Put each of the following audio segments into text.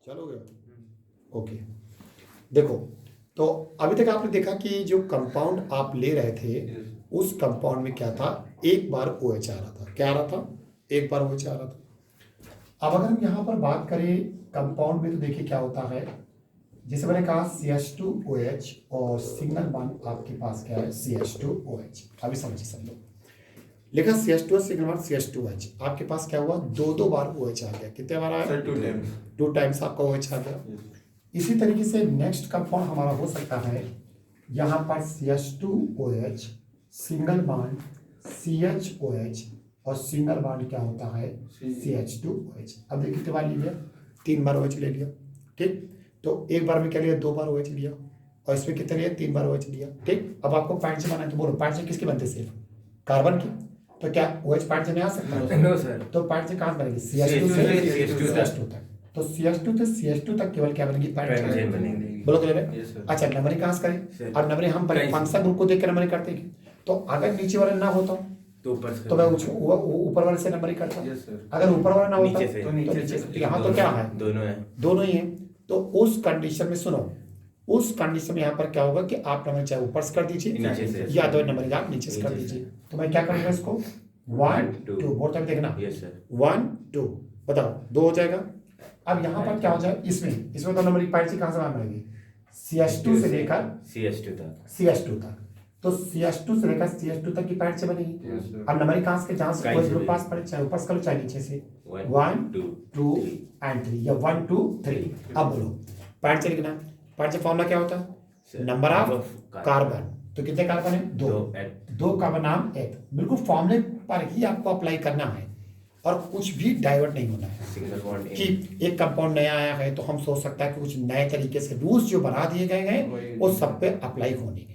चलोगे? ओके। देखो, तो अभी तक आपने देखा कि जो कंपाउंड आप ले रहे थे उस कंपाउंड में क्या था, एक बार OH आ रहा था। क्या आ रहा था? एक बार OH आ रहा था। अब अगर हम यहाँ पर बात करें कंपाउंड में, तो देखिए क्या होता है। जैसे मैंने कहा CH2OH और सिंगल बॉन्ड आपके पास क्या है, CH2OH। अभी समझिए सब लोग, लिखा CH2 सिंगल बॉन्ड CH2OH, आपके पास क्या हुआ, दो बार OH आ गया। कितने बार आया? टू टाइम्स आपका OH आ गया। इसी तरीके से नेक्स्ट कंपाउंड हमारा हो सकता है, यहाँ पर CH2OH सिंगल बॉन्ड CHOH और सिंगल बॉन्ड क्या होता है, CH2OH। अब देखिए कितने बार ले लिया, 3 बार OH ले लिया। ठीक, तो एक बार में क्या लिया, 2 बार OH लिया, और इसमें कितने लिया, 3 बार OH लिया। ठीक, अब आपको पैंट से बनाना है, तो बोलो पैंट से किसके बनते, सिर्फ कार्बन की। तो क्या OH पैंट से नहीं आ सकता? No sir. तो पैंट से कहाँ बनेगी, CH2 से CH2 तक। तो CH2 से CH2 तक केवल क्या बनेगी, पैंट पैंट बनेगी। बोलो क्लियर? अच्छा, नंबरिंग कहाँ से करें? अब नंबरिंग हम फंक्शन ग्रुप को देख कर नंबरिंग करते हैं। तो अगर नीचे वाला ना होता तो ऊपर से, तो मैं ऊपर वाले से नंबरिंग करता। अगर ऊपर वाला ना होता नीचे से, तो नीचे से। तो यहाँ तो क्या है, दोनों ही है। तो उस कंडीशन में सुनो, उस कंडीशन में यहाँ पर क्या होगा कि आप नंबर चाहे ऊपर से कर दीजिए या दो नंबर आप नीचे से कर दीजिए। तो मैं क्या करूँगा इसको, 1 2 बोर्ड तक देखना, 1 2 बताओ, 2 हो जाएगा। अब यहाँ पर क्या हो जाए, इसमें तो नंबर पैंट से कहाँ से मान बनेगी, CH2 से लेकर CH2 तक। तो CH2 से लेकर CH2 तक की पैंट से बनेगी। अब नंबर कहाँ से, जहाँ से कोई ग्रुप पास पड़े, चाहे ऊपर से करो चाहे नीचे से, 1 2 एंड 3 या 1 2 3। अब बोलो पैंट से लिखना, पैंट से फॉर्मूला क्या होता है, नंबर ऑफ कार्बन। तो कितने कार्बन है, 2 कार्बन नाम एक। बिल्कुल फॉर्मूले पर ही आपको अप्लाई करना है और कुछ भी डाइवर्ट नहीं होना है कि एक कंपाउंड नया आया है तो हम सोच सकता है कि कुछ नए तरीके से रूल्स जो बना दिए गए हैं वो सब पे अप्लाई होने हैं।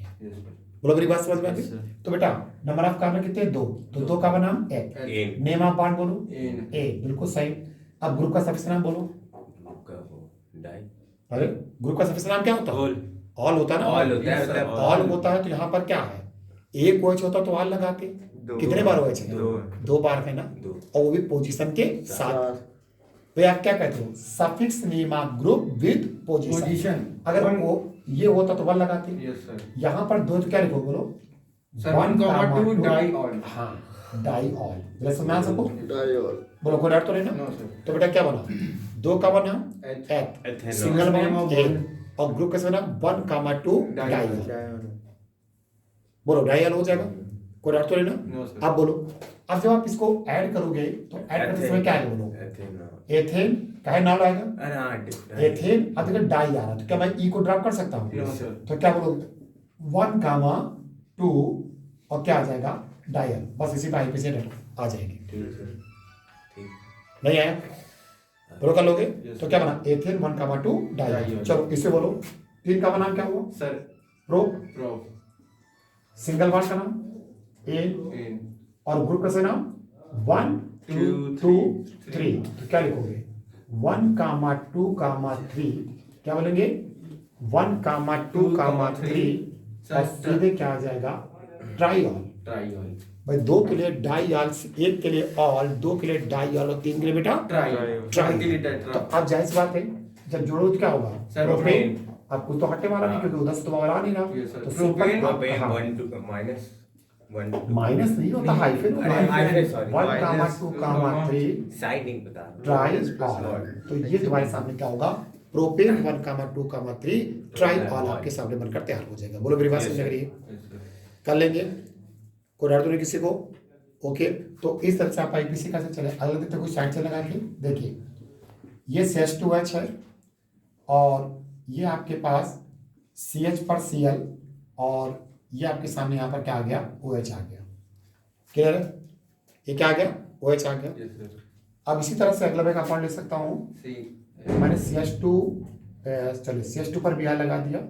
बोलो मेरी बात समझ में आ गई? तो बेटा नंबर ऑफ कार्बन कितने, 2, तो 2 कार्बन नाम एक। नेम ऑफ बॉन्ड बोलो ए, बिल्कुल सही। अब ग्रुप का सफिक्स नाम बोलो, अरे ग्रुप का सफिक्स नाम क्या होता है, ऑल होता है ना, ऑल होता है। तो यहाँ पर क्या है, एक OH होता तो ऑल लगाते, कितने बार OH है, 2 बार है ना, और वो भी पोजीशन के साथ। तो आप क्या कहते हो, suffix name of group with position. अगर वो ये होता तो 1 लगाते। यहाँ पर 2 तो क्या लिखो, बोलो 1 डाई ऑल। हाँ, डाई ऑल, जरा सुना सको, बोलो कोई डर तो नहीं ना। तो बेटा क्या बना, 2 का बना एथ, सिंगल बॉन्ड ए, और ग्रुप कैसे बना, 1 2 डाई। बोलो डाई ऑल हो जाएगा, कोई डर तो नहीं ना। अब बोलो, अब जब आप इसको ऐड करोगे तो ऐड करते समय क्या है, बोलो एथेन, काहे नाम आएगा एथेन। अब देखो डाई आ रहा तो क्या मैं ई को ड्रॉप कर सकता हूँ? तो क्या बोलो 1 2 और क्या आ जाएगा, डायल। बस इसी टाइप से आ जाएगी। नहीं आया, बोलो कर लोगे? तो क्या बना, एथेन 1 2 डायल। चलो इसे बोलो, 3 का नाम क्या हुआ सर, प्रो। सिंगल बॉन्ड का नाम ए, और ग्रुप का नाम 1 2 3। तो क्या लिखोगे, 1 2 3, क्या बोलेंगे 1 2 3, और सीधे क्या आ जाएगा, ट्राई ऑल। भाई 2 के लिए डाई ऑल, 1 के लिए ऑल, 2 के लिए डाई ऑल और 3 के लिए बेटा ट्राई। तो अब जाहिर सी बात है जब जोड़ो तो क्या होगा, प्रोपेन। अब कुछ तो हटने वाला नहीं, क्योंकि उधर से तो आ नहीं रहा। तो सिंपल माइनस नहीं होता, हाइफन होता है। 1 2 3 ट्राई ऑल। तो ये तुम्हारे सामने क्या होगा, प्रोपेन 1 2 3 ट्राई ऑल आपके सामने बनकर तैयार हो जाएगा। बोलो मेरी बात समझ रही है? कर लेंगे, कोई डर तो नहीं किसी को? ओके, तो इस तरह से आप IPC कैसे चले, अलग देखते कोई साइड से लगा के देखिए, ये CH2H है और ये आपके पास CH पर Cl, और ये आपके सामने यहाँ पर क्या आ गया, OH आ गया। क्लियर है? ये क्या आ गया, OH आ गया। अब इसी तरह से अगला मैं कंपाउंड ले सकता हूँ, मैंने CH2 चलिए CH2 पर Br लगा दिया,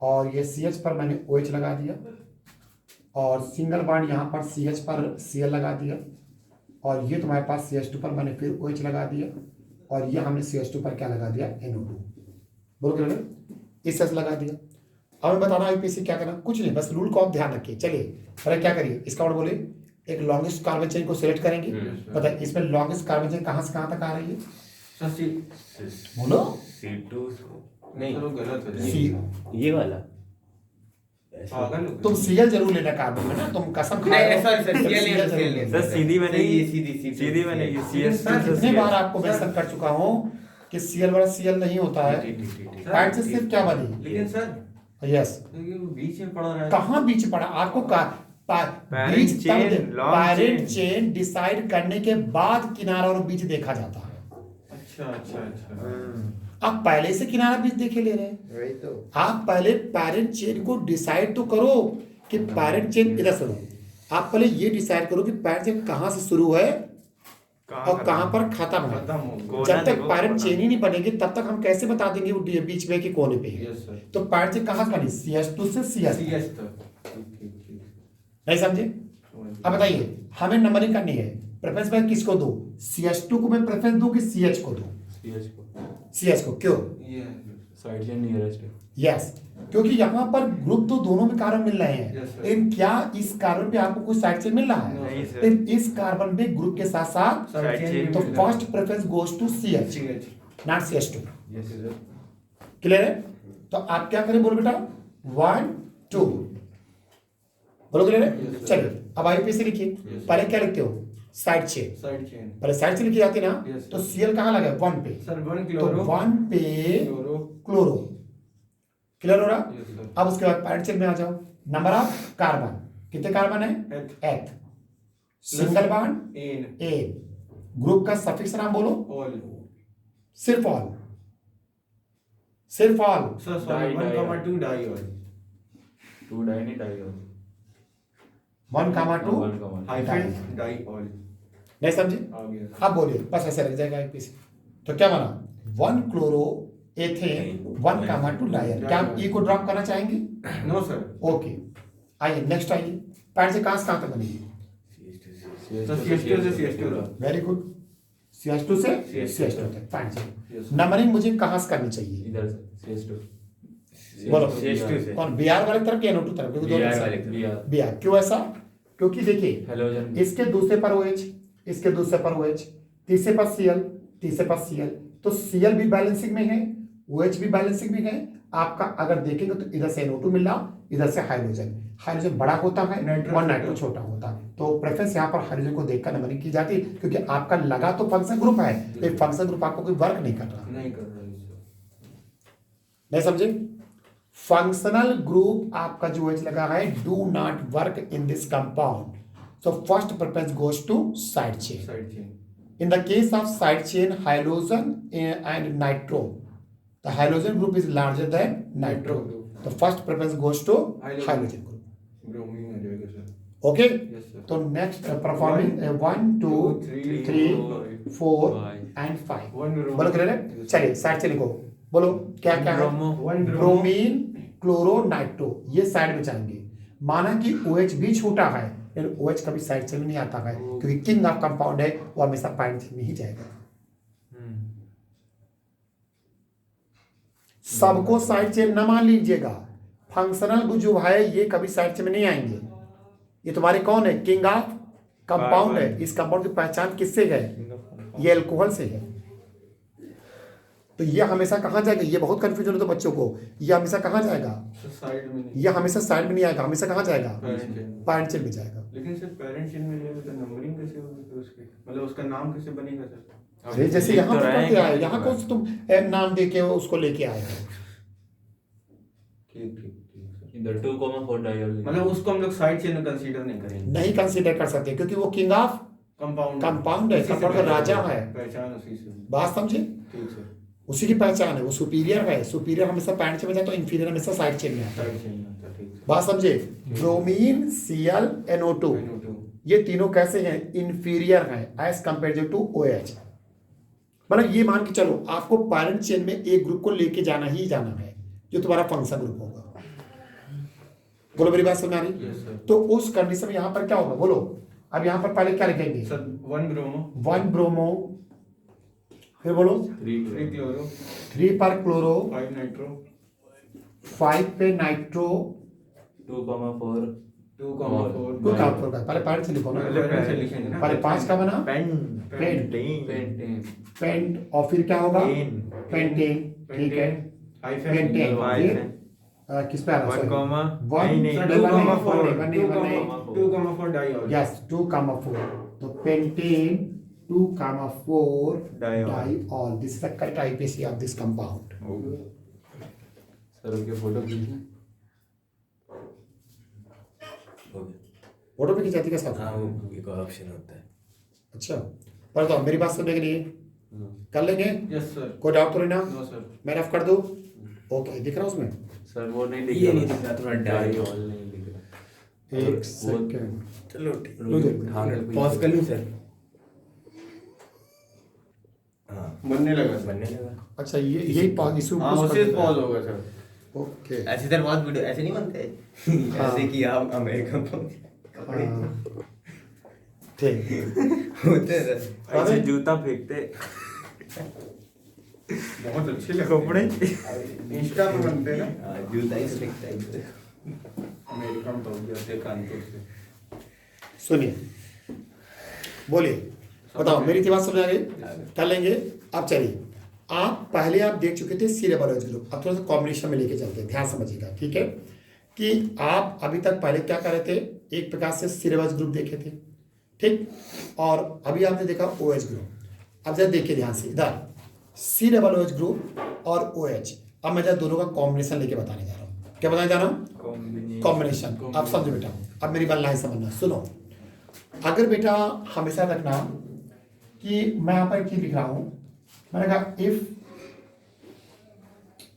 और ये CH पर मैंने OH लगा दिया, और सिंगल बॉन्ड यहाँ पर CH पर Cl लगा दिया, और ये तुम्हारे पास CH2 पर मैंने फिर OH लगा दिया, और ये हमने CH2 पर क्या लगा दिया, NO2। बोलो क्लियर? इस तरह से लगा दिया। अब मैं बताना IPC क्या करना, कुछ नहीं, बस रूल को आप ध्यान रखिए। चलिए पहले क्या करिए, इसका और बोले एक लॉन्गेस्ट कार्बन चेन को सिलेक्ट करेंगे। पता है इसमें लॉन्गेस्ट कार्बन चेन कहाँ से कहाँ तक आ रही है, सर सी बोलो C2 नहीं सर वो गलत हो सी जाएगा। ये वाला पागल हो गए। तुम सीएल जरूर लेना कार्बन में ना, तुम कसम खा रहे नहीं हो। सॉरी सर सीएल CL नहीं जरूर लेना। सर सीधी मैंने ये सीधी सीधी मैंने ये लेकिन CS सर कितने बार आपको सर- मेंशन कर चुका हूँ कि सीएल वाला सीएल नहीं होता है। ठीक। पैट से सिर्फ क्या बनी? लेकिन सर यस, ये बीच में पड़ रहा है। कहाँ बीच पड़ा आपको का Parent बीच chain, long parent chain। Chain decide करने के बाद किनारा और बीच देखा जाता है। अच्छा आप पहले से किनारा बीच देखे ले रहे हैं। वही तो आप पहले पैरेंट चेन को डिसाइड तो करो कि पैरेंट चेन इधर सुनो। आप पहले ये डिसाइड करो कि पैरेंट चेन कहाँ से शुरू है और कहाँ पर खत्म है। खत्म हो गया। जब तक पैरेंट चेन ही नहीं बनेगी तब तक हम कैसे बता देंगे वो बीच में कि कोने पे है। यस सर तो पैरेंट चेन कहाँ से बनी? CS2 से CS सीएस तक ठीक नहीं समझे? अब बताइए हमें नंबरिंग करनी है। प्रेफरेंस मैं किसको दूं? CS2 को मैं प्रेफरेंस दूं कि CH को दूं? CS को। क्यों? ये साइड चेन नियरेस्ट है। यस, क्योंकि यहाँ पर ग्रुप तो दोनों में कार्बन मिल रहे हैं। Yes, sir. लेकिन क्या इस कार्बन पे आपको कुछ साइड चेन मिल रहा है? नहीं सर। लेकिन इस कार्बन पे ग्रुप के साथ साथ Side chain तो मिल रहा है। First preference goes to CH CH not CS2। Yes sir. Clear है? तो आप क्या करें बोलो बेटा? 1 2 बोलो क्लियर है? Yes, sir. चलिए अब आईपी से लिखिए। Yes, sir. पहले क्या लिखते हो? Side chain. साइड चेन पहले साइड चेन लिखी जाती है ना? Yes, sir. तो CL कहाँ लगा? 1 पे। सर 1 तो क्लोरो 1 पे क्लोरो क्लोरो। क्लियर हो रहा? यस सर अब उसके बाद पैरेंट चेन में आ जाओ। नंबर ऑफ कार्बन कितने कार्बन है? Eth eth. Single bond N A. Group का सफिक्स नाम बोलो। ऑल सिर्फ ऑल। सिर्फ ol. Sir sorry di 1,2 di ol 2 di नहीं डाई और 1 कामा 2 हाइफन डाई ऑल नहीं समझे? आ गया अब बोलिए बस ऐसे रख जाएगा एक पीस। तो क्या बना? 1 क्लोरो एथेन 1 कामा 2 डायर। क्या आप ई को ड्रॉप करना चाहेंगे? नो सर ओके आइए नेक्स्ट आइए। पैरेंट से कहाँ तक बनेगी? सर CS2 से CS2 वेरी गुड। CS2 से CS2 CS2 तक पैरेंट चेन। Yes. नंबरिंग मुझे कहाँ से करनी चाहिए? इधर से CS2 बोलो। CS2 से कौन? BR वाले तरफ या NO2 तरफ? क्योंकि दोनों साइड। BR BR क्यों ऐसा? क्योंकि देखिए हेलोजन इसके दूसरे पर OH, इसके दूसरे पर OH, तीसरे पर Cl, तीसरे पर Cl। तो Cl भी बैलेंसिंग में है, OH भी बैलेंसिंग में है। आपका अगर देखेंगे तो इधर से NO2 मिल रहा, इधर से हाइड्रोजन। हाइड्रोजन बड़ा होता है और नाइट्रो छोटा होता है। तो प्रेफरेंस यहाँ पर हाइड्रोजन को देखकर नंबरिंग की जाती है क्योंकि आपका लगा तो फंक्शन ग्रुप है, लेकिन फंक्शन ग्रुप आपको कोई वर्क नहीं कर रहा। नहीं कर रहा है सर नहीं समझे? फंक्शनल ग्रुप आपका जो OH लगा है do not work in this compound, so first preference goes to side chain. Side chain In the case of side chain halogen and nitro, the halogen group is larger than nitro. The first preference goes to halogen group. Bromine आ जाएगा sir Okay? Yes sir तो next performing 1 2 3 4 and 5. बोलो clear है? चलिए side से लिखो। बोलो क्या क्या है? ब्रोमीन क्लोरो नाइट्रो ये साइड में जाएंगे। माना कि OH भी छोटा है लेकिन OH कभी साइड चेन में नहीं आता है क्योंकि किंग ऑफ कंपाउंड है वो हमेशा पैरेंट चेन में ही जाएगा। सबको साइड चेन न मान लीजिएगा। फंक्शनल ग्रुप जो है ये कभी साइड चेन में नहीं आएंगे। ये तुम्हारे कौन है? किंग ऑफ कंपाउंड है। इस कंपाउंड की पहचान किससे है? ये अल्कोहल से है। तो ये हमेशा कहाँ जाएगा? ये बहुत कंफ्यूजन होता है बच्चों को। ये हमेशा कहाँ जाएगा? साइड में नहीं ये हमेशा साइड में नहीं आएगा, हमेशा कहाँ जाएगा? पेरेंट चेन पैरेंट चेन में जाएगा। लेकिन सर पेरेंट चेन में जाएगा तो नंबरिंग कैसे होगी फिर उसकी? मतलब उसका नाम कैसे बनेगा सर? अरे जैसे लिख यहाँ तो पर रहे करके हैं आए, कि यहाँ को तुम नाम दे के उसको लेके आए हो। ठीक ठीक ठीक सर इधर 2,4 डाई और मतलब उसको हम लोग साइड चेन में कंसीडर नहीं करेंगे नहीं कंसीडर कर सकते क्योंकि वो किंग ऑफ कंपाउंड कंपाउंड है, कंपाउंड का राजा है। पहचान उसी से बात समझे? ठीक सर उसी की पहचान है, वो सुपीरियर है। सुपीरियर हमेशा पैरेंट चेन में जाता है, इंफीरियर हमेशा साइड चेन में आता है। साइड चेन में आता ठीक सर बात समझे? ब्रोमीन Cl NO2 NO2 ये तीनों कैसे हैं? इंफीरियर हैं एज कंपेयर टू OH। मतलब ये मान के चलो आपको पैरेंट चेन में एक ग्रुप को लेके जाना ही जाना है जो तुम्हारा फंक्शन ग्रुप होगा। बोलो मेरी बात समझ आ रही? यस सर तो उस कंडीशन में यहाँ पर क्या होगा? बोलो। अब यहाँ पर पहले क्या लिखेंगे? सर 1 ब्रोमो 1 ब्रोमो, फिर बोलो 3 क्लोरो 3 पर क्लोरो, 5 नाइट्रो 5 पे नाइट्रो, 2,4 2, और 4 2 का 4 का पहले पैंट से लिखो ना, पहले पैंट से लिखेंगे ना। पहले 5 का बना पेंटिंग पेंट और फिर क्या होगा पेन पेंटिंग, ठीक है हाइफन पेंटिंग फिर किस पे आ रहा है 1 comma वन नहीं, 2,4 डाइऑल यस 2,4 तो pentane 2,4 Diol. diol. This is the correct IPC of this compound. Sir उनके फोटो खींचना फोटो भी खिंचाती का साथ हाँ वो एक और ऑप्शन होता है। अच्छा पर तो मेरी बात सुनने के लिए कर लेंगे, यस सर कोई डाउट तो नहीं ना? नो सर मैं रफ कर दूं? ओके दिख रहा है उसमें? सर वो नहीं दिख ये रहा नहीं दिख रहा, थोड़ा डाइऑल नहीं दिख रहा एक वो- सेकंड चलो हाँ, ठीक पॉज कर लूँ सर? हाँ बनने लगा सर बनने लगा। अच्छा ये यही पॉज इशू हाँ उसी से पॉज होगा सर ओके ऐसे सर बहुत वीडियो ऐसे नहीं बनते हाँ। ऐसे कि आप अमेरिका पहुंचे कपड़े ठीक होते हैं सर। ऐसे जूता फेंकते बहुत अच्छे लगे कपड़े इंस्टा पे बनते हैं ना हाँ, जूता ही सिलेक्ट है अमेरिका में पहुंच गया थे कानपुर से सुनिए बोलिए बताओ मेरी इतनी बात समझ आ गई? कर लेंगे। अब चलिए आप पहले आप देख चुके थे सी डबल ग्रुप, अब थोड़ा सा कॉम्बिनेशन में लेके चलते हैं, ध्यान समझिएगा ठीक है कि आप अभी तक पहले क्या कर रहे थे, एक प्रकार से सी डबल ग्रुप देखे थे ठीक, और अभी आपने देखा ओ एच ग्रुप। अब जरा देखिए ध्यान से इधर C double O H group और ओ एच, अब मैं जरा दोनों का कॉम्बिनेशन लेके बताने जा रहा हूँ। क्या बताने जा रहा हूँ? कॉम्बिनेशन। आप समझो बेटा, अब मेरी बात लाइन समझना, सुनो। अगर बेटा हमेशा रखना कि मैं यहाँ पर क्या लिख रहा हूँ, मैंने कहा if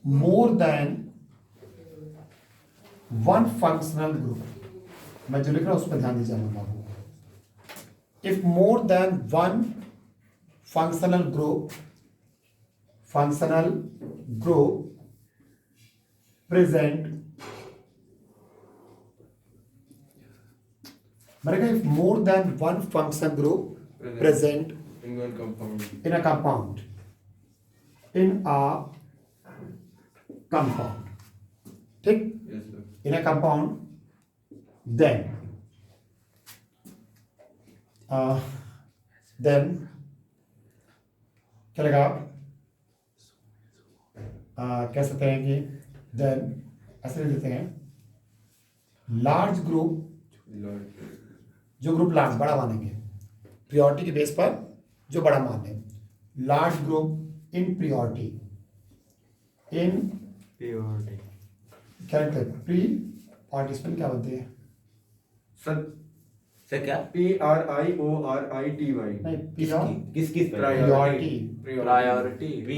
more then one functional group, मैं जो लिख रहा हूँ उस पर ध्यान दीजिए बाबू। If more then one functional group present, मैंने कहा if more then one function group present in one compound in a compound, ठीक, yes sir in a compound, then क्या लगा, कह सकते हैं कि then ऐसे लिख देते हैं लार्ज ग्रुप, Lord जो ग्रुप लार्ज बड़ा मानेंगे प्रियोरिटी के बेस पर, जो बड़ा मान लें, large group in priority, in character pre participant क्या बनते हैं? सर सर क्या PRIORITY नहीं पी आर किस किस Priority. प्रायोरिटी पी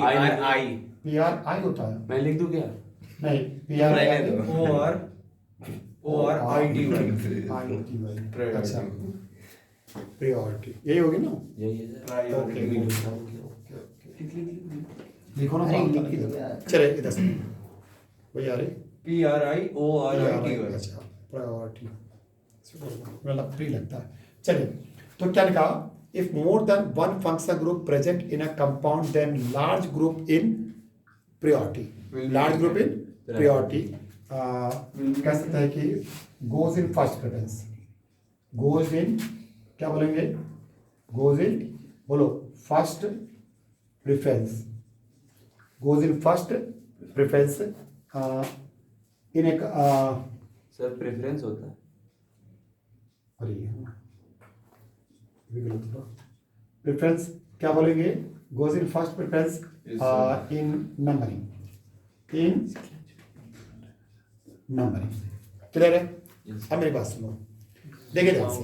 आर आई होता है, मैं लिख दूं क्या? नहीं पी आर आई ORITY अच्छा प्रियोरिटी यही होगी ना? यही है सर प्रायोरिटी लिखो ना तो चले इधर से वही आ रही PRIORITY अच्छा प्रायोरिटी मतलब फ्री लगता है। चलिए तो क्या लिखा, if more then one function group present in a compound then large group in priority, large group in priority कह सकते हैं कि goes in first preference, goes in क्या बोलेंगे, गोज इन बोलो first preference, goes in first preference in एक sir preference होता है अरे प्रेफरेंस क्या बोलेंगे, goes in first preference in numbering, in numbering clear है? अब मेरी बात सुनो, देखिए ध्यान से,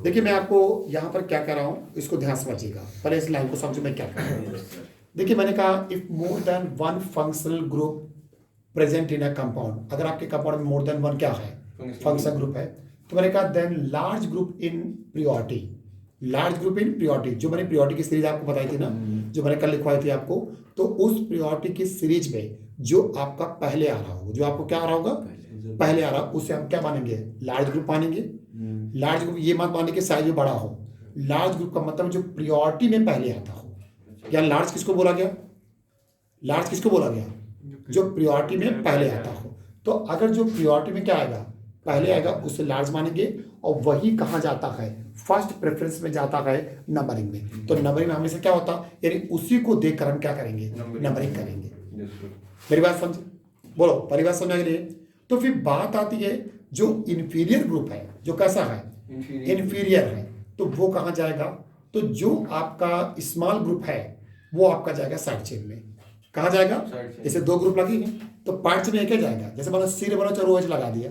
देखिए मैं आपको यहाँ पर क्या कर रहा हूँ इसको ध्यान समझिएगा, पहले इस लाइन को समझो मैं क्या कर रहा हूँ। देखिए मैंने कहा if more then one functional group present in a compound, अगर आपके कंपाउंड में मोर देन वन क्या है, फंक्शन ग्रुप है, तो मैंने कहा then large group in priority, large group in priority, जो मैंने प्रियोरिटी की सीरीज आपको बताई थी ना, जो मैंने कल लिखवाई थी आपको, तो उस प्रियोरिटी की सीरीज में जो आपका पहले आ रहा होगा, जो आपको क्या आ रहा होगा पहले आ रहा, उससे हम क्या मानेंगे, लार्ज ग्रुप मानेंगे। लार्ज ग्रुप ये मत माने कि साइज में बड़ा हो, लार्ज ग्रुप का मतलब जो प्रियोरिटी में पहले आता हो। क्या लार्ज किसको बोला गया, लार्ज किसको बोला गया, जो प्रियोरिटी में पहले आता हो। तो अगर जो प्रियोरिटी में क्या आएगा, पहले आएगा उसे लार्ज मानेंगे और वही कहाँ जाता है, फर्स्ट प्रेफरेंस में जाता है नंबरिंग में। तो नंबरिंग में हमेशा क्या होता है, यानी उसी को देखकर हम क्या करेंगे, नंबरिंग करेंगे। मेरी बात समझ, बोलो पहली बात समझ गई। तो फिर बात आती है जो इंफीरियर ग्रुप है, जो कैसा है, इंफीरियर है, तो वो कहाँ जाएगा, तो जो आपका स्मॉल ग्रुप है वो आपका जाएगा साइड चेन में। कहाँ जाएगा, जैसे दो ग्रुप लगेंगे तो पार्ट चेन में क्या जाएगा, जैसे मान लो सी डबल एच और ओ एच लगा दिया,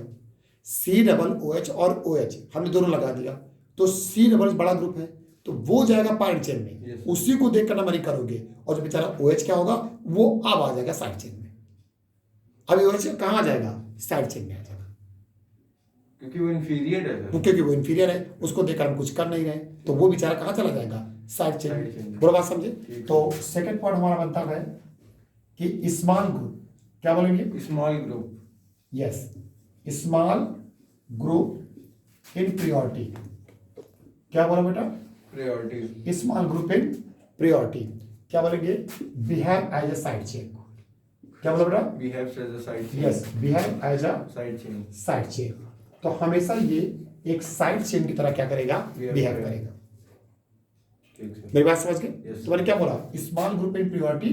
सी डबल ओ एच और ओ एच हमने दोनों लगा दिया, तो सी डबल बड़ा ग्रुप है तो वो जाएगा पार्ट चेन में, उसी को देखकर नंबरिंग करोगे, और जो बेचारा ओ एच क्या होगा वो अब आ जाएगा साइड चेन में। अभी ओ एच कहाँ आ जाएगा, साइड चेन में आ जाएगा, क्योंकि वो इंफीरियर है। क्योंकि वो इंफीरियर है, उसको देखकर हम कुछ कर नहीं रहे, तो वो बेचारा कहाँ चला जाएगा, साइड चेन में। बुरा बात समझे। तो सेकंड पॉइंट हमारा बनता है कि स्मॉल ग्रुप, क्या बोलेंगे, small group, yes, small group in priority. क्या बोला बेटा, priority, small group in priority, क्या बोलेंगे, behave as a side chain. क्या बोला बेटा, behave as a side chain, yes, behave as a side chain, side chain. तो हमेशा ये एक साइड चेन की तरह क्या करेगा, बिहेव करेगा। ठीक है। मेरी बात समझ गए। Yes. तो मैंने क्या बोला, small group in priority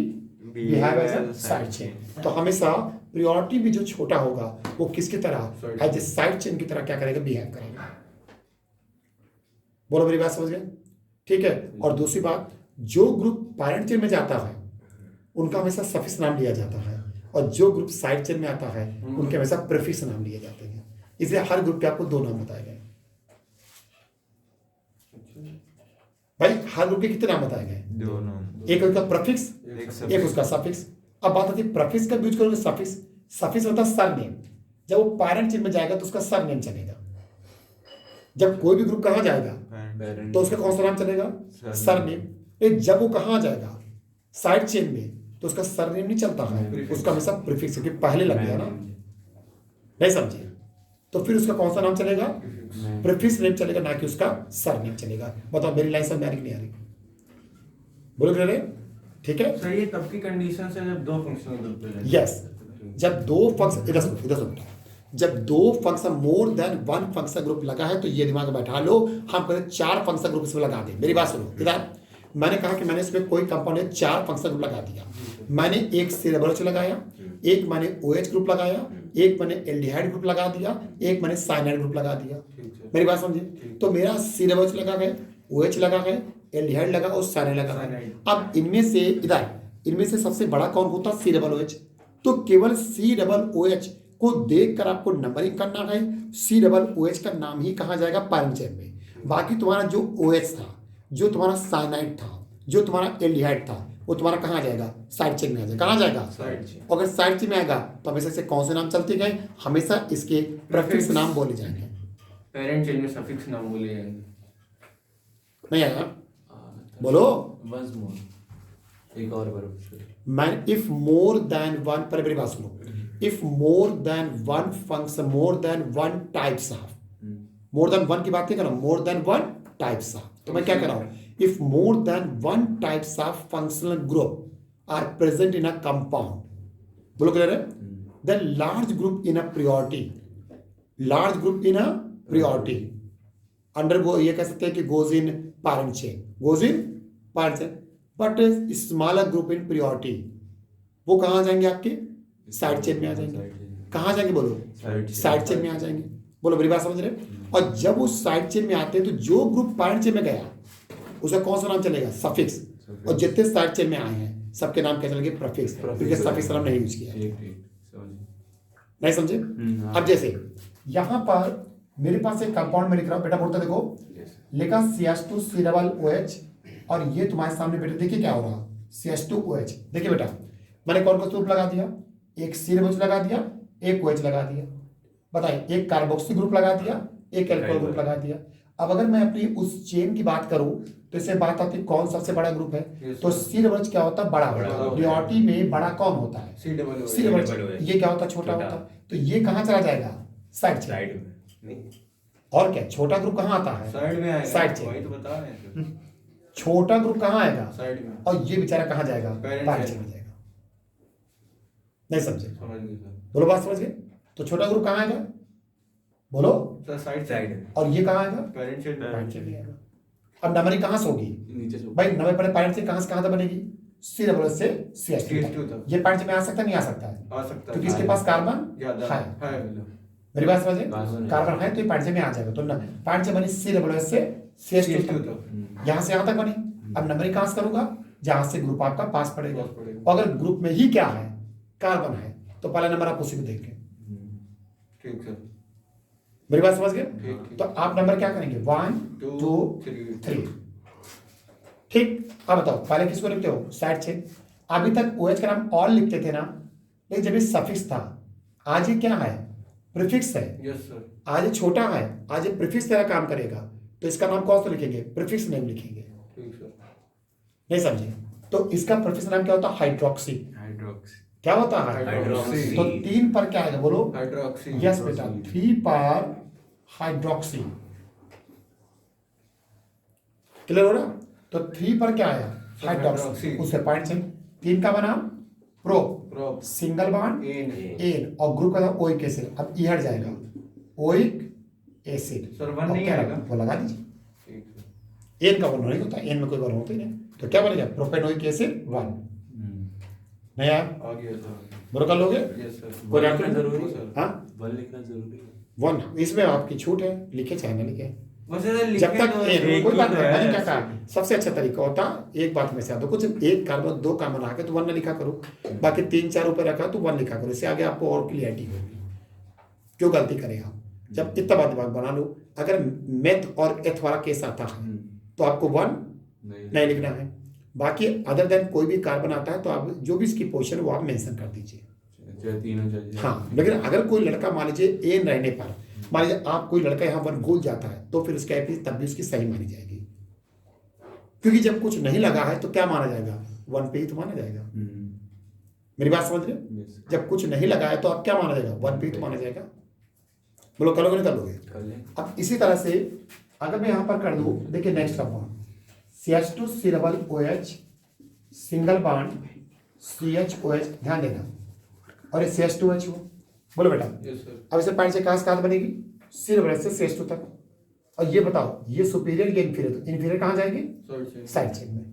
behave as a side chain. तो हमेशा प्रियोरिटी भी जो छोटा होगा वो किसकी तरह, एज ए साइड चेन की तरह क्या करेगा, बिहेव करेगा। बोलो मेरी बात समझ गए, ठीक है। और दूसरी बात, जो ग्रुप पैरेंट चेन में जाता है उनका हमेशा सफिक्स नाम लिया जाता है, और जो ग्रुप साइड चेन में आता है उनके हमेशा प्रीफिक्स नाम लिए जाते हैं। इसलिए हर ग्रुप के आपको दो नाम बताए गए। भाई हर ग्रुप के कितने नाम बताए गए, दो नाम, एक उसका प्रीफिक्स, एक एक उसका सफिक्स। अब बात आती है प्रीफिक्स का यूज करोगे, सफिक्स, सफिक्स होता है सरनेम। जब वो पैरेंट चेन में जाएगा तो उसका सरनेम चलेगा। जब कोई भी ग्रुप कहाँ जाएगा पेरेंट तो उसका कौन सा नाम चलेगा, सरनेम। जब वो कहाँ जाएगा, साइड चेन में, तो उसका सरनेम नहीं चलता है, उसका हमेशा प्रीफिक्स, क्योंकि पहले लग गया ना, नहीं समझे। तो फिर उसका कौन सा नाम चलेगा, प्रीफिक्स नेम चलेगा, ना कि उसका सरनेम चलेगा। बताओ मेरी लाइन समझ में आ रही नहीं आ रही, बोलो क्लियर है, ठीक है। सर ये तब की कंडीशन है जब दो फंक्शनल ग्रुप पे यस, जब दो फंक्शन, इधर सुनो इधर सुनो, जब दो function more then one function group लगा है तो ये दिमाग में बैठा लो, हम कहते चार फंक्शन ग्रुप इसमें लगा दें। मेरी बात सुनो इधर, मैंने कहा कि मैंने इसमें कोई कंपाउंड है, चार फंक्शन ग्रुप लगा दिया। मैंने एक सिलेबस लगाया, एक मैंने OH ग्रुप लगाया, एक मैंने एल्डिहाइड ग्रुप लगा दिया, एक मैंने साइनाइड ग्रुप लगा दिया। मेरी बात समझे। तो मेरा सिलेबस लगा है, OH लगा है, एल्डिहाइड लगा और साइनाइड लगा है। अब इनमें से इधर, इनमें से सबसे बड़ा कौन होता है, C+OH। तो केवल C+OH को देखकर आपको नंबरिंग करना है। C+OH का नाम ही कहाँ जाएगा, पैरेंट चेन में। बाकी तुम्हारा जो OH था, जो तुम्हारा साइनाइड था, जो तुम्हारा एल्डिहाइड था, वो तुम्हारा कहाँ जाएगा, साइड चेन में आ जाएगा। कहाँ जाएगा, साइड चेन। अगर साइड चेन में आएगा तो हमेशा से कौन से नाम चलते गए, हमेशा इसके प्रीफिक्स नाम बोले जाएंगे। पेरेंट चेन में सफिक्स नाम बोले जाएंगे। नहीं आया, बोलो। वंस मोर, एक और बार मैन इफ मोर देन वन, पर मेरी बात सुनो, if more then one function, more then one types of, more then one की बात नहीं कर रहा हूं, more then one types of. तो मैं क्या कर रहा हूं, if more then one types of functional group are present in a compound, बोलो क्लियर है, then large group in a priority, large group in a priority under गो, ये कह सकते हैं कि goes in parent chain, goes in parent chain, but smaller group in priority, वो कहाँ जाएंगे, आपके साइड चेन में आ जाएंगे। कहाँ जाएंगे, बोलो साइड चेन में आ जाएंगे। बोलो मेरी बात समझ रहे। और जब वो साइड चेन में आते हैं तो जो ग्रुप पैरेंट चेन में गया उसका कौन सा नाम चलेगा, सफिक्स। और जितने साइड चेन में आए हैं सबके नाम क्या चलेंगे, प्रीफिक्स, क्योंकि सफिक्स नाम नहीं यूज किया। नहीं समझे। अब जैसे यहाँ पर मेरे पास एक कंपाउंड में लिख रहा हूँ, बेटा बोलता देखो, लिखा CH2COOH, और ये तुम्हारे सामने बेटा देखिए क्या हो रहा, CH2OH। देखिए बेटा मैंने कौन कौन सा ग्रुप लगा दिया, एक CH लगा दिया, एक OH लगा दिया। बताइए, एक कार्बोक्सी ग्रुप लगा दिया, एक एल्कोहल ग्रुप लगा दिया। अब अगर मैं अपनी उस चेन की बात करूं तो इससे बात आती है कौन सबसे बड़ा ग्रुप है, तो C+OH क्या होता है, बड़ा होता है। प्रियोरिटी में बड़ा कौन होता है, C+OH। ये क्या होता है, छोटा होता है। तो ये कहाँ चला जाएगा, साइड चेन में। और क्या, छोटा ग्रुप कहाँ आता है, साइड में आएगा, साइड चेन। वही तो बता रहे हैं। छोटा ग्रुप कहाँ आएगा, साइड में। और ये बेचारा कहाँ जाएगा, पैरेंट पैरेंट चेन चेन में जाएगा। नहीं समझे, समझ गए सर। बोलो बात समझ गए। तो छोटा ग्रुप कहाँ आएगा, बोलो। सर साइड साइड और ये कहाँ आएगा? पेरेंट से पैरेंट से भी आएगा। अब नंबरिंग कहाँ से होगी नीचे से भाई? नंबर पहले पैरेंट से कहाँ तक बनेगी? सी डबल से सी एच CH2 टू तक। ये पैरेंट में आ सकता है नहीं आ सकता है? आ सकता है क्योंकि इसके पास कार्बन ज्यादा है। है मेरी बात समझे? कार्बन है। कार्बन है तो ये पैरेंट में आ जाएगा। तो पैरेंट से बनी सी डबल से सी एच CH2 टू तक यहाँ से यहाँ तक बनी। अब नंबरिंग कहाँ से करूंगा? जहाँ से ग्रुप आपका पास पड़ेगा। पास पड़ेगा। और अगर ग्रुप में ही क्या है? कार्बन है, तो पहला नंबर आप उसी को देखें। ठीक सर मेरी बात समझ गए? ठीक तो आप नंबर क्या करेंगे? 1 2 3। ठीक। अब बताओ पहले किसको लिखते हो? Side chain. अभी तक OH का नाम ऑल लिखते थे ना, लेकिन जब ये सफिक्स था, आज ये क्या है? प्रीफिक्स है। यस सर आज ये छोटा है, आज ये प्रीफिक्स तरह काम करेगा, तो इसका नाम कौन सा लिखेंगे? प्रीफिक्स नेम लिखेंगे। ठीक सर नहीं समझे? तो इसका प्रीफिक्स नाम क्या होता है? हाइड्रोक्सी। हाइड्रोक्सी क्या होता है? हाइड्रोक्सी। तो 3 पर क्या आएगा? बोलो। हाइड्रोक्सी यस बेटा, 3 पर हाइड्रोक्सी। क्लियर हो रहा? तो 3 पर क्या आया? हाइड्रोक्सी। हाइड्रोक्सी। उससे पॉइंट से 3 का बना pro, prop single bond N N, और ग्रुप का था ओइक एसिड। अब ई हट जाएगा, ओइक एसिड। सर, वन और नहीं क्या आएगा? वो लगा दीजिए। ठीक सर एन का वन नहीं होता, एन में कोई वन होता ही नहीं। तो क्या बनेगा? Propanoic acid 1। नहीं आया? आ गया सर बोलो कर लोगे? यस सर कोई डाउट लिखना नहीं? जरूरी सर। हाँ, वन लिखना जरूरी है। 1 इसमें आपकी छूट है, लिखे चाहे ना लिखे। वैसे सर जब लिखने तक तो एन, एक कोई ही बात तो नहीं। है मैंने क्या कहा? सबसे अच्छा तरीका होता एक बात में से आता कुछ, एक कार्बन 2 कार्बन आके तो 1 ना लिखा करो, बाकी 3 4 ऊपर रखा तो 1 लिखा करो। इससे आगे आपको और क्लियरिटी होगी। क्यों गलती करें आप? जब इतना बात दिमाग बना लो। अगर मेथ और एथ वाला केस आता है तो आपको 1 नहीं लिखना है। बाकी अदर देन कोई भी कार्बन आता है तो आप जो भी इसकी पोजीशन वो आप मेंशन कर दीजिए। चाहे तीनों चाहिए। हाँ, लेकिन अगर कोई लड़का मान लीजिए एन रहने पर, मान लीजिए आप कोई लड़का यहाँ 1 भूल जाता है, तो फिर उसका एपी तब भी उसकी सही मानी जाएगी। क्योंकि जब कुछ नहीं लगा है तो क्या माना जाएगा? 1 पे ही तो माना जाएगा। मेरी बात समझ रहे हो? यस जब कुछ नहीं लगा है तो आप क्या माना जाएगा? 1 पे ही तो माना जाएगा। बोलो करोगे नहीं कर लोगे? कर ले। अब इसी तरह से अगर मैं यहाँ पर कर दूँ, देखिए नेक्स्ट का bond CH2 C double OH single bond CHOH, ध्यान देना, और ये CH2H हो। बोलो बेटा। यस सर अब इसे पॉइंट से कहाँ से कहाँ बनेगी? C डबल से CH2 तक। और ये बताओ ये सुपीरियर या इंफीरियर? तो इंफीरियर कहाँ जाएगी? साइड चेन में।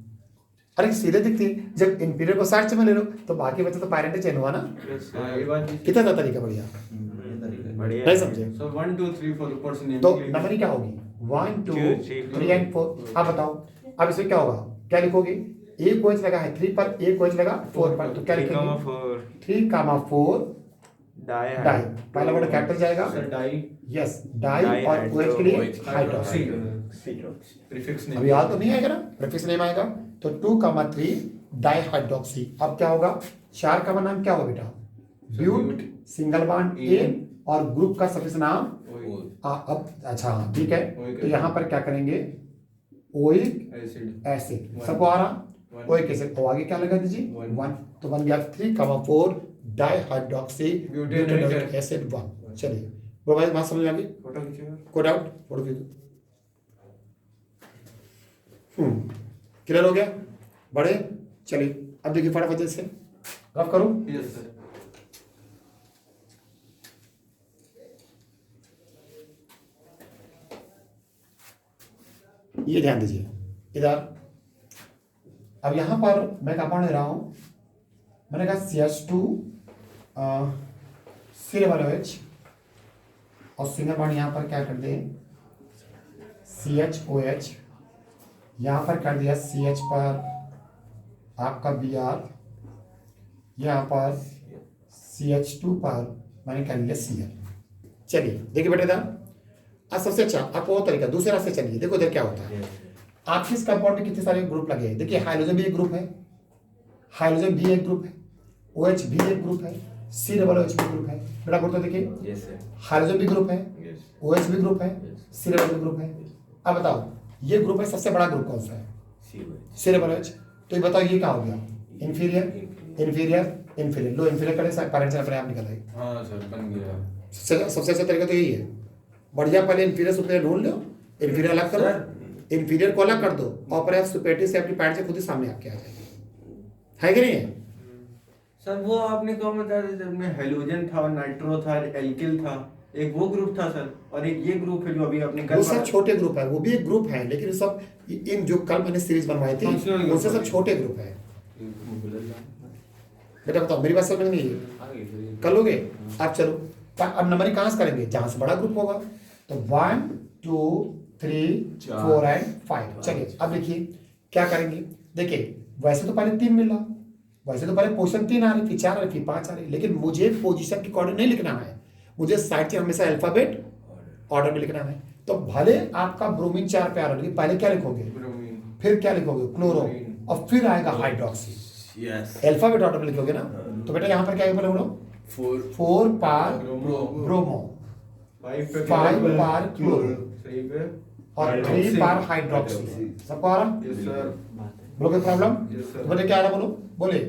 अरे सीधे दिखती है, जब इंफीरियर को साइड चेन में ले लो तो बाकी बचा तो पैरेंट चेन हुआ ना। यस सर ये बात कितना था तरीका? बढ़िया। बढ़िया नहीं समझे? सर 1 2 3 4 ऊपर से तो नंबरिंग क्या होगी? 1 2 3 एंड 4। आप बताओ अब इसमें क्या होगा? क्या लिखोगे? एक OH लगा है 3 पर, एक OH लगा 4 पर, तो क्या लिखेंगे? 3,4 डाई। पहला वर्ड कैपिटल जाएगा। सर डाई यस, डाई और OH के लिए हाइड्रोक्सी। प्रीफिक्स अब याद तो नहीं आएगा ना, प्रीफिक्स नेम आएगा। तो 2,3 डाई हाइड्रोक्सी। अब क्या होगा? 4 का नाम क्या होगा बेटा? ब्यूट, सिंगल बॉन्ड एन, और ग्रुप का सफिक्स नाम अब अच्छा ठीक है। तो यहाँ पर क्या करेंगे? Oic acid acid. सबको आ रहा? ओइक एसिड को आगे क्या लगा दीजिए? 1। तो बन गया 3,4 डाई हाइड्रोक्सी ब्यूटेनोइक एसिड 1। चलिए बोलो भाई, बात समझ में आ गई? फोटो खींचेगा कोई डाउट? फोटो खींचो। क्लियर हो गया? बड़े चलिए अब देखिए फटाफट से रफ करो। यस सर ये ध्यान दीजिए इधर। अब यहाँ पर मैं क्या पढ़ रहा हूँ? मैंने कहा CH2 C डबल OH और सिंगल बॉन्ड यहाँ पर क्या कर दे? CHOH। यहाँ पर कर दिया CH पर आपका Br, यहाँ पर CH2 पर मैंने कर लिया Cl। चलिए देखिए बेटे इधर। अब सबसे अच्छा आपको वो तरीका दूसरे रास्ते चलिए। देखो इधर क्या होता है। आपके इस कंपाउंड में कितने सारे ग्रुप लगे हैं? देखिए हाइड्रोजन भी एक ग्रुप है, हाइड्रोजन भी एक ग्रुप है, OH भी एक ग्रुप है, C डबल OH भी ग्रुप है। बेटा बोलते देखिए, यस सर हाइड्रोजन भी ग्रुप है, यस OH भी ग्रुप है, C डबल भी ग्रुप है। अब बताओ ये ग्रुप है, सबसे बड़ा ग्रुप कौन सा है? C double OH। तो ये बताओ ये क्या हो गया? Inferior inferior inferior. लो इंफीरियर करें पैरेंट से अपने आप निकल आए। हाँ सर बन गया सबसे अच्छा तरीका तो यही है। बढ़िया पहले इंफीरियर सुपीरियर ढूंढ लो, इंफीरियर अलग करो, इंफीरियर को अलग कर दो, और फिर सुपेरियर से अपनी पैरेंट से खुद ही सामने आपके आ जाएगी। है कि नहीं है? सर वो आपने कहा बता जब में हेलोजन था, नाइट्रो था, एल्किल था, एक वो ग्रुप था सर, और एक ये ग्रुप है जो अभी अपने वो सब छोटे ग्रुप है, वो भी एक ग्रुप है, लेकिन सब इन जो कल मैंने सीरीज बनवाई थी Functional group उनसे सब है। छोटे ग्रुप है। बेटा बताओ, मेरी बात समझ में नहीं है? कर लोगे आप? चलो अब नंबरिंग कहाँ से करेंगे? जहाँ से बड़ा ग्रुप होगा। तो 1 2 3 4 एंड 5। चलिए अब लिखिए क्या करेंगे। देखिए वैसे तो पहले 3 मिल रहा, वैसे तो पहले पोजीशन 3 आ रही थी, 4 आ रही थी, 5 आ रही, लेकिन मुझे पोजीशन के अकॉर्डिंग नहीं लिखना है, मुझे साइड चेन हमेशा अल्फाबेट ऑर्डर में लिखना है। तो भले आपका ब्रोमीन 4 पे आ रहा है, लेकिन पहले क्या लिखोगे, ब्रोमीन, फिर क्या लिखोगे, क्लोरो, और फिर आएगा हाइड्रोक्सी। यस अल्फाबेट ऑर्डर में लिखोगे ना। तो बेटा यहाँ पर क्या है बोलो, 4 पार ब्रोमो, 5 पार क्लोरो, 3 पे और 3 पार हाइड्रोक्सी। सबको आ रहा? यस सर, बोलोगे प्रॉब्लम? Yes, sir. तो बेटे क्या आ रहा बोलो, बोले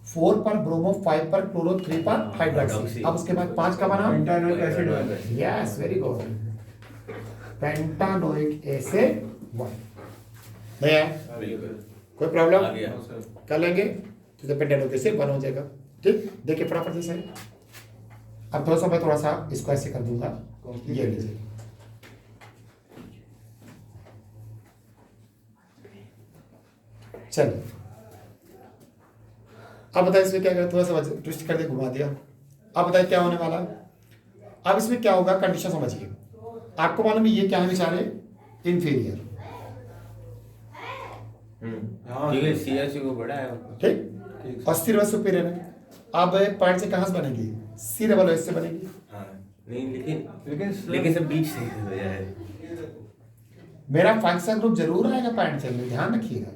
4 पर ब्रोमो, 5 पर क्लोरो, 3 पर हाइड्रोक्सी। अब उसके बाद 5 का बना पेंटानोइक एसिड वाला। Yes, very good, pentanoic acid 1। नहीं है कोई प्रॉब्लम? आ गया। हाँ, सर। कर लेंगे तो पेंटानोइक एसिड 1 हो जाएगा। ठीक, देखिए फटाफट से। अब थोड़ा सा मैं थोड़ा सा इसको ऐसे कर दूंगा, ये लीजिए। चलिए अब बताइए इसमें क्या, थोड़ा सा ट्विस्ट कर दे, घुमा दिया। अब बताइए क्या होने वाला। अब इसमें क्या होगा, कंडीशन समझिए। आपको मालूम है ये क्या है बेचारे, इंफीरियर। ठीक है, सीएससी को बड़ा है। ठीक, और सी सुपीरियर है। अब पॉइंट से कहां से बनेगी, सी डबल एस से बनेगी। हाँ नहीं, लेकिन लेकिन सब बीच से हो जाए। मेरा फंक्शन ग्रुप जरूर आएगा पॉइंट से, ध्यान रखिएगा।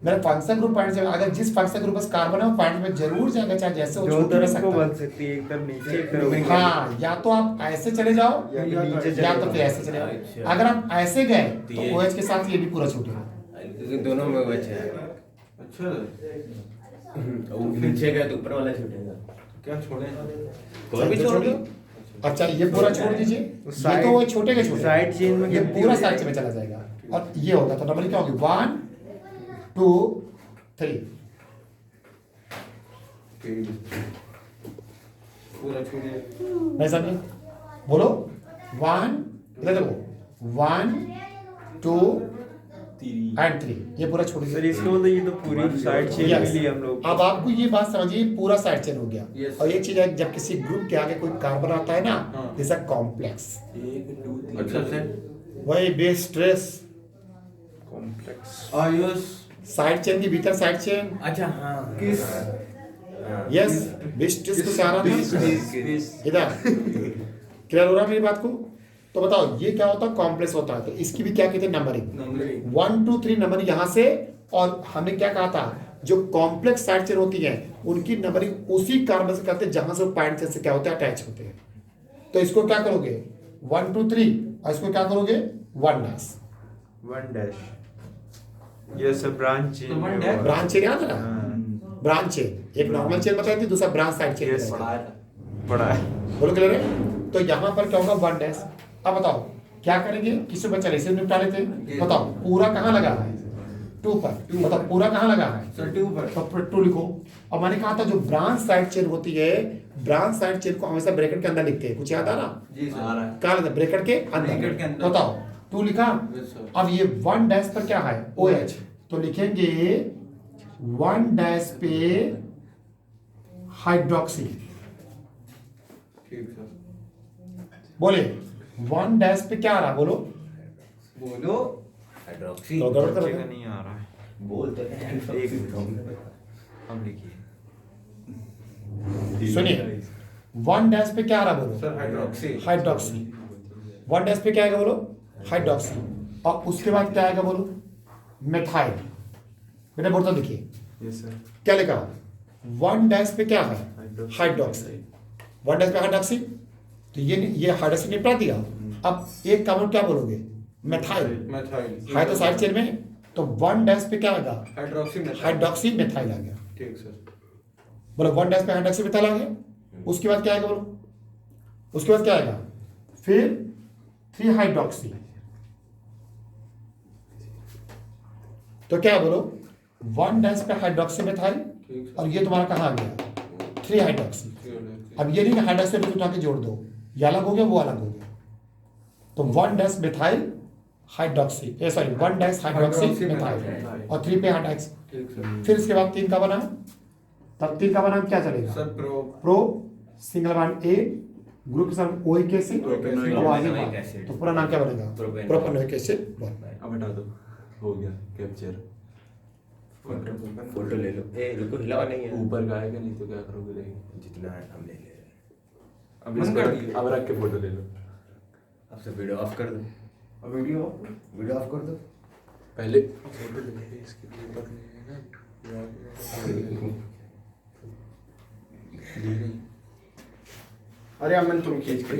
मेरा फंक्शन ग्रुप पॉइंट से, अगर जिस फंक्शन ग्रुप पर कार्बन है वो पॉइंट में जरूर जाएगा, चाहे जैसे वो दो छूट नहीं तरफ को सकता। बन सकती है, एक तरफ नीचे, एक तरफ ऊपर। हाँ, या तो आप ऐसे चले जाओ नीचे या तो फिर ऐसे चले जाओ। अच्छा। अगर आप ऐसे गए तो तो ये- OH के साथ ये भी पूरा छूटेगा। लेकिन दोनों में बच है। अच्छा, वो नीचे गया तो ऊपर वाला छूटेगा। क्या छोड़े? कोई भी छोड़ दो। अच्छा, ये पूरा छोड़ दीजिए, ये तो वो छोटे के छोटे, साइड चेन में ये गिनती पूरा हो साइड जाएगी। चेन में चला जाएगा। और ये होगा तो नंबर क्या होगी, 1 2 3। पूरा छोड़िए। नहीं समझे? बोलो 1, इधर देखो, 1 2 एंड 3, ये पूरा छोड़ सर दीजिए। इसको मतलब ये तो पूरी साइड चेन Yes. मिली हम लोग। अब आपको ये बात समझिए, पूरा साइड चेन हो गया। Yes. और एक चीज है, जब किसी ग्रुप के आगे कोई कार्बन आता है ना, हाँ। जैसा कॉम्प्लेक्स, 1 2 3 अच्छा सर, वही base stress, complex Ayush side chain के भीतर साइड चेन, अच्छा हाँ, किस यस, बेस स्ट्रेस को चाह रहा था इधर। क्लियर हो रहा है मेरी बात को? तो बताओ ये क्या होता है, कॉम्प्लेक्स होता है। तो इसकी भी क्या कहते हैं, नंबरिंग। नंबरिंग 1 2 3 नंबर यहाँ से, और हमने क्या कहा था, जो कॉम्प्लेक्स साइड चेन होती है उनकी नंबरिंग उसी कार्बन से करते हैं जहां से वो पॉइंट से क्या होते हैं, अटैच होते हैं। तो इसको क्या करोगे, 1 2 3, और इसको क्या करोगे, 1 डैश। 1 डैश। ये सब ब्रांच चेन तो one में dash- हुआ। ब्रांच चेन याद है ना, हाँ, ब्रांच चेन, एक नॉर्मल चेन बताई थी, दूसरा ब्रांच साइड चेन Yes. बताई बड़ा है। थी। बोलो क्लियर है? तो यहाँ पर क्या होगा, 1 डैश। अब बताओ क्या करेंगे, किसी बच्चा इसे निपटा लेते हैं। बताओ पूरा कहाँ लगा है, 2 पर। बताओ पूरा कहाँ लगा है, सर 2 पर। तो फिर 2 लिखो। अब मैंने कहा था जो ब्रांच साइड चेन होती है, ब्रांच साइड चेन को हमेशा ब्रैकेट के अंदर लिखते हैं, कुछ याद आ रहा? जी आ सर। रहा है। कहाँ लिखते हैं, ब्रैकेट के ब्रैकेट के अंदर। अंदर। बताओ 2 लिखा। Yes, sir. अब ये 1 डैश पर क्या है, OH, तो लिखेंगे 1 डैश पे हाइड्रोक्सी। ठीक सर। बोले 1 डैश पे क्या आ रहा, बोलो। बोलो। हाइड्रोक्सी तो गड़बड़ बच्चे करोगे। का नहीं आ रहा है। बोल तो रहे हैं। एक मिनट, अब लिखिए। सुनिए 1 डैश पे क्या आ रहा, बोलो। Sir hydroxy. हाइड्रोक्सी। 1 डैश पे क्या आएगा, बोलो, हाइड्रोक्सी। और उसके बाद क्या आएगा, बोलो, मेथाइल। बेटा बोलता देखिए यस सर। क्या लिखा, 1 डैश पे क्या है, हाइड्रोक्सी। 1 डैश पे हाइड्रोक्सी, तो ये हाइड्रोक्सी निपटा दिया। अब एक काम क्या बोलोगे, मेथाइल। मेथाइल। है तो साइड चेन में, तो 1 डैश पे क्या आएगा, हाइड्रोक्सी मेथाइल। हाइड्रोक्सी मेथाइल आ गया। ठीक सर। बोलो 1 डैश पे हाइड्रोक्सी मेथाइल आ गया। उसके बाद क्या आएगा, बोलो, उसके बाद क्या आएगा, फिर 3 हाइड्रोक्सी। तो क्या है, बोलो, 1 डैश पे हाइड्रोक्सी मेथाइल, ठीक और ये तुम्हारा कहाँ आ गया, 3 हाइड्रोक्सी। सर। अब ये नहीं कि हाइड्रोक्सी पे उठा के जोड़ दो, ये अलग हो गया, वो अलग हो गया। तो 1 dash methyl hydroxy, 1 dash hydroxy methyl और 3 पे हाइड्रोक्स। ठीक सर। फिर इसके बाद 3 का बना, तब 3 का बना क्या चलेगा? Sir pro pro single bond a group के साथ ओइक एसिड प्रोपेनोइक तो आगे प्रोपेनोइक बात। एसिड। तो पूरा नाम क्या बनेगा? प्रोपेन। प्रोपेनोइक एसिड बन। अब हटा दो, हो गया कैप्चर। फोटो ले लो। ए रुको, हिलाओ नहीं है। ऊपर का आएगा, नहीं तो क्या करोगे? नहीं जितना है हम ले ले रहे हैं। अब बंद इसको कर रख- दिए। अब रख के फोटो ले लो। अब से वीडियो ऑफ कर दो। अब वीडियो वीडियो ऑफ कर दो। पहले फोटो ले लेंगे, इसके लिए ऊपर नहीं है ना। ली नहीं। अरे अमन तुम खींच के